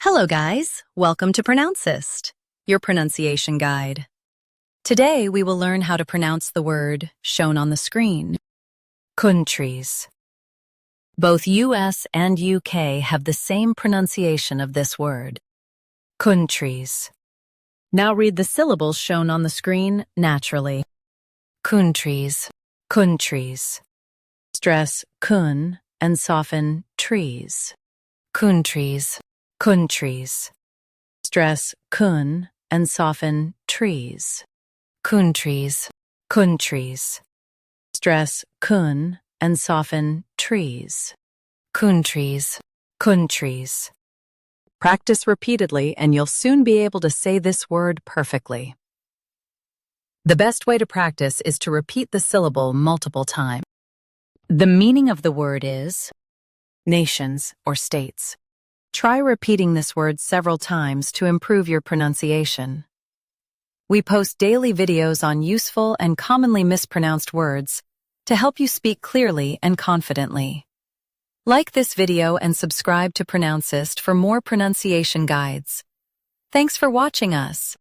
Hello guys, welcome to Pronouncist, your pronunciation guide. Today we will learn how to pronounce the word shown on the screen. Countries. Both US and UK have the same pronunciation of this word. Countries. Now read the syllables shown on the screen naturally. Countries, countries. Stress kun and soften trees. Countries, countries. Stress kun and soften trees. Countries, countries. Stress kun and soften trees. Countries, countries. Practice repeatedly and you'll soon be able to say this word perfectly. The best way to practice is to repeat the syllable multiple times. The meaning of the word is nations or states. Try repeating this word several times to improve your pronunciation. We post daily videos on useful and commonly mispronounced words to help you speak clearly and confidently. Like this video and subscribe to Pronouncist for more pronunciation guides. Thanks for watching us.